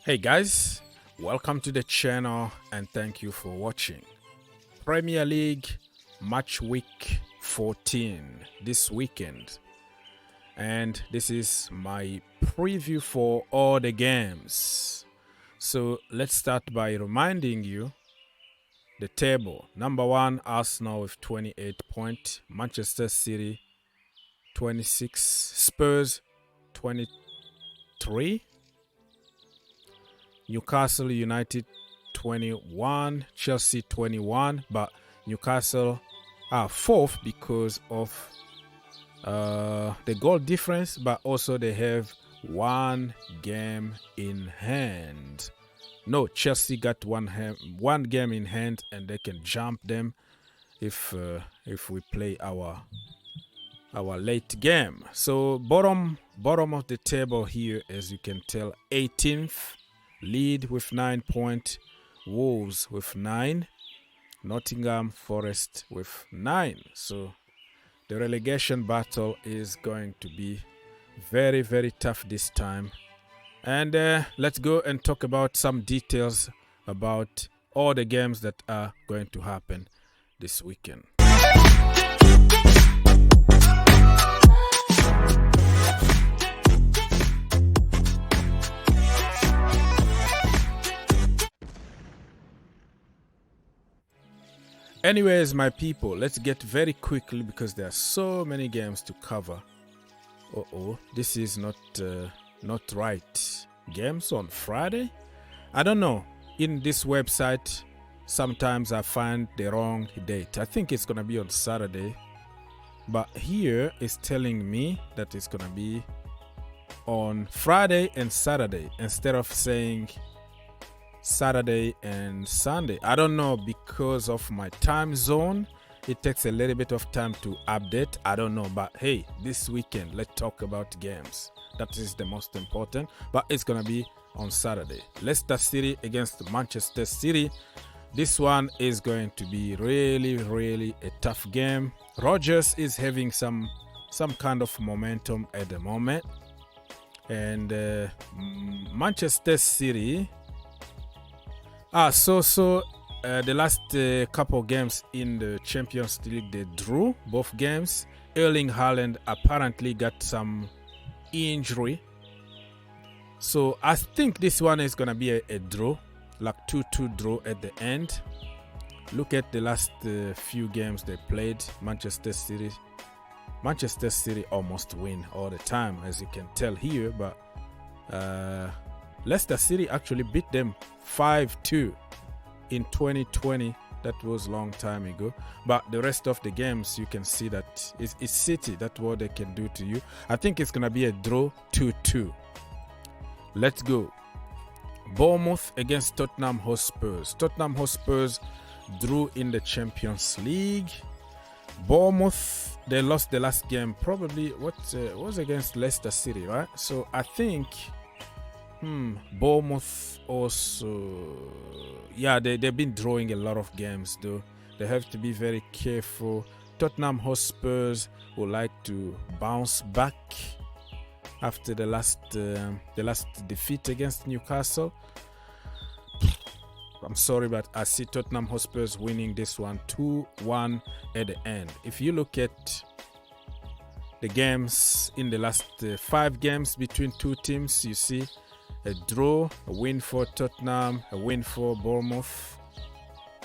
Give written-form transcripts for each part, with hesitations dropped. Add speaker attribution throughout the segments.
Speaker 1: Hey guys, welcome to the channel and thank you for watching. Premier League match week 14 this weekend, and this is my preview for all the games. So let's start by reminding you the table. Number 1, Arsenal with 28 points, Manchester City 26, Spurs 23, Newcastle United 21, Chelsea 21, but Newcastle are 4th because of the goal difference, but also they have one game in hand. No, Chelsea got one game in hand, and they can jump them if we play our late game. So bottom of the table here, as you can tell, 18th. Leeds with 9 points, Wolves with 9, Nottingham Forest with 9. So the relegation battle is going to be very, very tough this time. And let's go and talk about some details about all the games that are going to happen this weekend. Anyways, my people, let's get very quickly because there are so many games to cover. This is not right. Games on Friday? I don't know. In this website, sometimes I find the wrong date. I think it's gonna be on Saturday, but here it's telling me that it's gonna be on Friday and Saturday instead of saying Saturday and Sunday. I don't know, because of my time zone it takes a little bit of time to update. I don't know, but hey, this weekend let's talk about games. That is the most important, but it's gonna be on Saturday. Leicester City against Manchester City. This one is going to be really a tough game. Rodgers is having some kind of momentum at the moment, and Manchester City. The last couple games in the Champions League, they drew both games. Erling Haaland apparently got some injury, so I think this one is gonna be a draw, like 2-2 draw at the end. Look at the last few games they played. Manchester City almost win all the time, as you can tell here, but Leicester City actually beat them 5-2 in 2020. That was a long time ago, but the rest of the games you can see that it's City. That's what they can do to you. I think it's gonna be a draw, 2-2. Let's go. Bournemouth against Tottenham Hotspurs. Tottenham Hotspurs drew in the Champions League. Bournemouth, they lost the last game, probably was against Leicester City, right? So I think Bournemouth also, yeah, they've been drawing a lot of games though. They have to be very careful. Tottenham Hotspurs would like to bounce back after the last defeat against Newcastle. I'm sorry, but I see Tottenham Hotspurs winning this one 2-1 at the end. If you look at the games in the last 5 games between two teams, you see a draw, a win for Tottenham, a win for Bournemouth,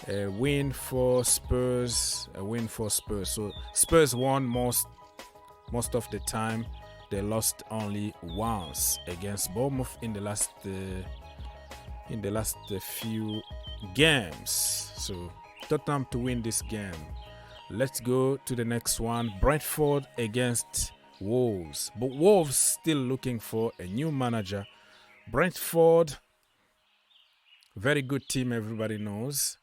Speaker 1: a win for Spurs, a win for Spurs. So Spurs won most of the time. They lost only once against Bournemouth in the last few games. So Tottenham to win this game. Let's go to the next one. Brentford against Wolves. But Wolves still looking for a new manager. Brentford, very good team, everybody knows.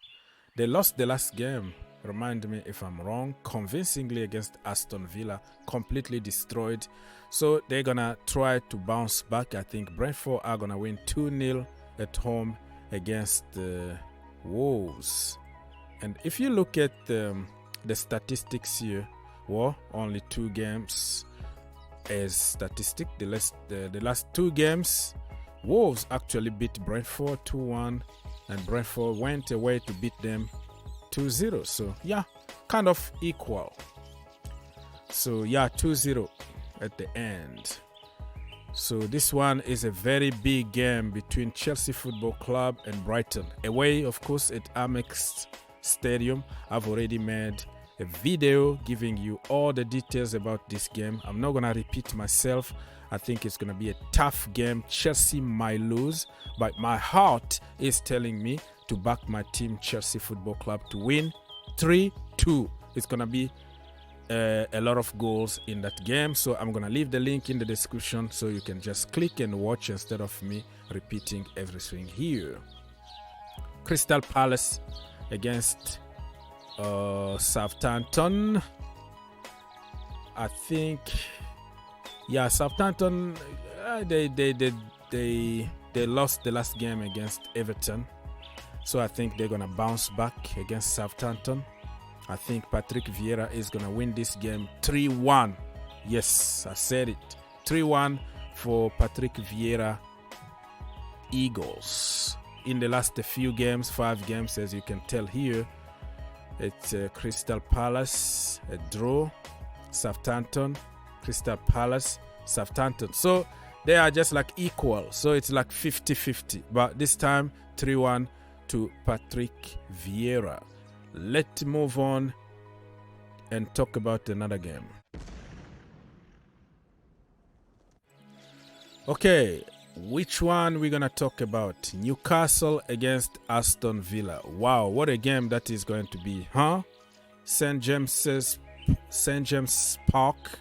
Speaker 1: They lost the last game, remind me if I'm wrong, convincingly against Aston Villa, completely destroyed. So they're gonna try to bounce back. I think Brentford are gonna win 2-0 at home against the Wolves. And if you look at the statistics here, well, only 2 games as statistic. The last 2 games, Wolves actually beat Brentford 2-1, and Brentford went away to beat them 2-0. So yeah, kind of equal. So yeah, 2-0 at the end. So this one is a very big game between Chelsea Football Club and Brighton. Away, of course, at Amex Stadium. I've already made a video giving you all the details about this game. I'm not going to repeat myself. I think it's going to be a tough game. Chelsea might lose, but my heart is telling me to back my team, Chelsea Football Club, to win 3-2. It's going to be a lot of goals in that game, so I'm gonna leave the link in the description so you can just click and watch instead of me repeating everything here. Crystal Palace against Southampton. I think, yeah, Southampton they lost the last game against Everton, so I think they're gonna bounce back against Southampton. I think Patrick Vieira is going to win this game 3-1. Yes, I said it. 3-1 for Patrick Vieira Eagles. In the last few games, 5 games, as you can tell here, it's Crystal Palace, a draw, Southampton, Crystal Palace, Southampton. So they are just like equal. So it's like 50-50. But this time, 3-1 to Patrick Vieira. Let's move on and talk about another game. Okay, which one we're gonna talk about? Newcastle against Aston Villa. Wow, what a game that is going to be, huh? St. James's Park.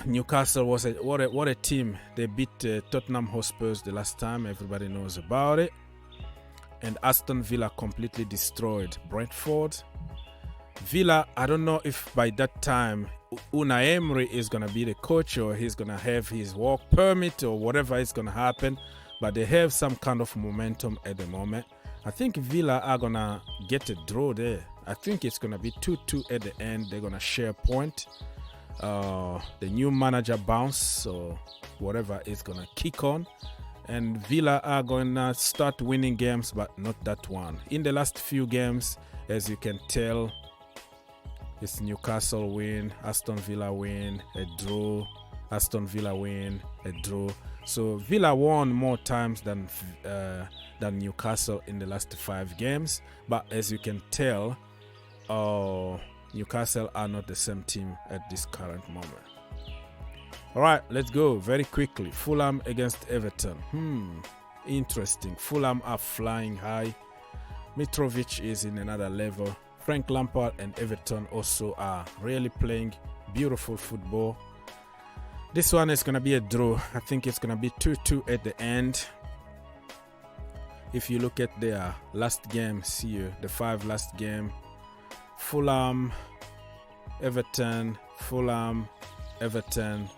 Speaker 1: Newcastle was what a team. They beat Tottenham Hotspurs the last time. Everybody knows about it. And Aston Villa completely destroyed Brentford. Villa, I don't know if by that time Unai Emery is going to be the coach or he's going to have his work permit or whatever is going to happen. But they have some kind of momentum at the moment. I think Villa are going to get a draw there. I think it's going to be 2-2 at the end. They're going to share a point. The new manager bounce or whatever is going to kick on. And Villa are going to start winning games, but not that one. In the last few games, as you can tell, it's Newcastle win, Aston Villa win, a draw, Aston Villa win, a draw. So Villa won more times than Newcastle in the last 5 games. But as you can tell, Newcastle are not the same team at this current moment. All right, let's go very quickly. Fulham against Everton. Interesting. Fulham are flying high. Mitrovic is in another level. Frank Lampard and Everton also are really playing beautiful football. This one is going to be a draw. I think it's going to be 2-2 at the end. If you look at their last games here, the 5 last game, Fulham, Everton, Fulham, Everton,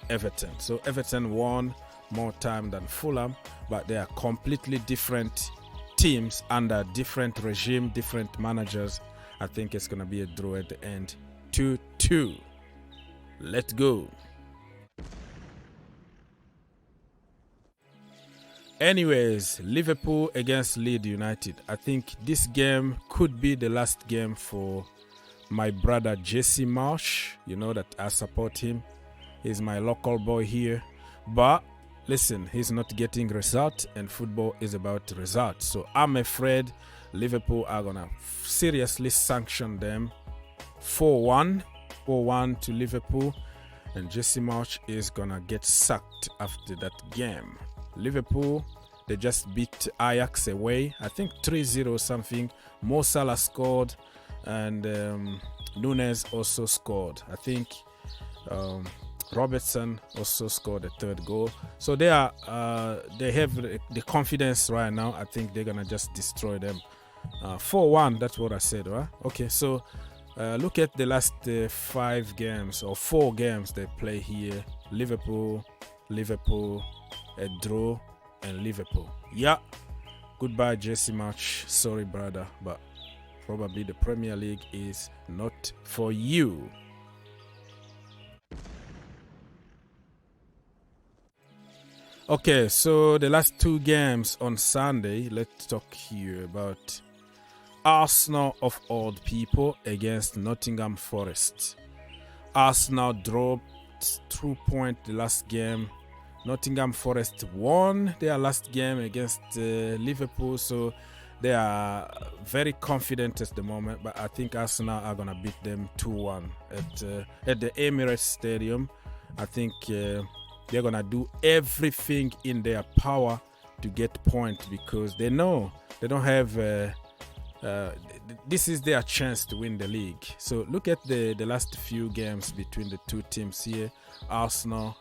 Speaker 1: Everton. So Everton won more time than Fulham, but they are completely different teams under different regime, different managers. I think it's going to be a draw at the end. 2-2. Let's go. Anyways, Liverpool against Leeds United. I think this game could be the last game for my brother Jesse Marsh. You know that I support him. He's my local boy here. But listen, he's not getting results, and football is about results. So I'm afraid Liverpool are going to seriously sanction them. 4-1 to Liverpool. And Jesse Marsh is going to get sacked after that game. Liverpool, they just beat Ajax away. I think 3-0 something. Mo Salah scored, and Nunes also scored. I think Robertson also scored a 3rd goal. So they have the confidence right now. I think they're gonna just destroy them. 4-1. That's what I said, right? Okay. So look at the last 5 games or 4 games they play here. Liverpool, a draw, and Liverpool. Yeah. Goodbye, Jesse March. Sorry, brother, but probably the Premier League is not for you. Okay, so the last two games on Sunday, let's talk here about Arsenal of all people against Nottingham Forest. Arsenal dropped 2 points the last game. Nottingham Forest won their last game against Liverpool, so they are very confident at the moment, but I think Arsenal are going to beat them 2-1 at the Emirates Stadium. I think they're going to do everything in their power to get points because they know they don't have... this is their chance to win the league. So look at the last few games between the two teams here. Arsenal.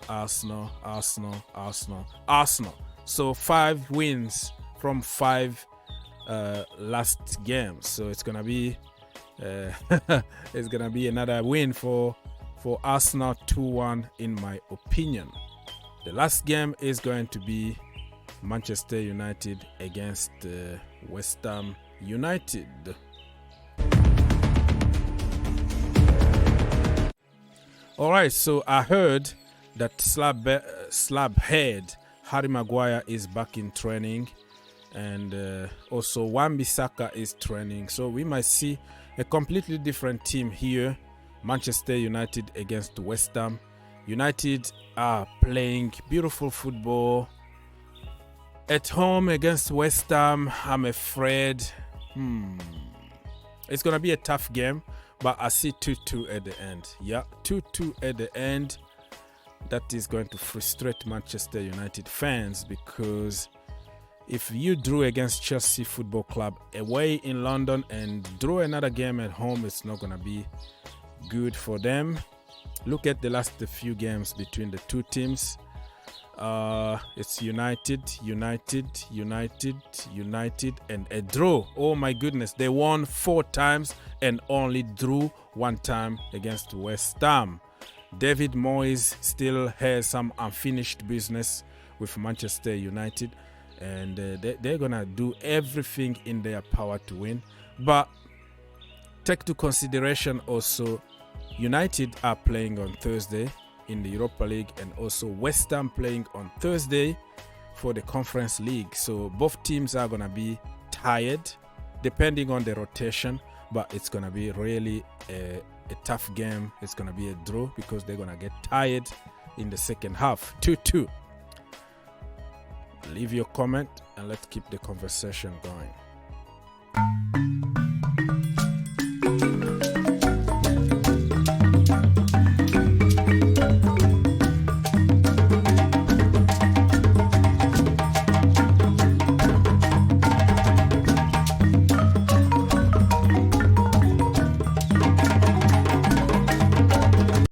Speaker 1: So 5 wins from 5 last games. So it's gonna be another win for Arsenal, 2-1 in my opinion. The last game is going to be Manchester United against West Ham United. All right, so I heard that slab head Harry Maguire is back in training, and also Wan-Bissaka is training. So we might see a completely different team here. Manchester United against West Ham. United are playing beautiful football at home against West Ham. I'm afraid it's going to be a tough game, but I see 2-2 at the end. Yeah, 2-2 at the end. That is going to frustrate Manchester United fans, because if you drew against Chelsea Football Club away in London and drew another game at home, it's not going to be good for them. Look at the last few games between the two teams. It's United, and a draw. Oh my goodness, they won 4 times and only drew 1 time against West Ham. David Moyes still has some unfinished business with Manchester United, and they're gonna do everything in their power to win. But take to consideration also, United are playing on Thursday in the Europa League, and also West Ham playing on Thursday for the Conference League. So both teams are going to be tired depending on the rotation, but it's going to be really a tough game. It's going to be a draw because they're going to get tired in the second half. 2-2. Leave your comment and let's keep the conversation going.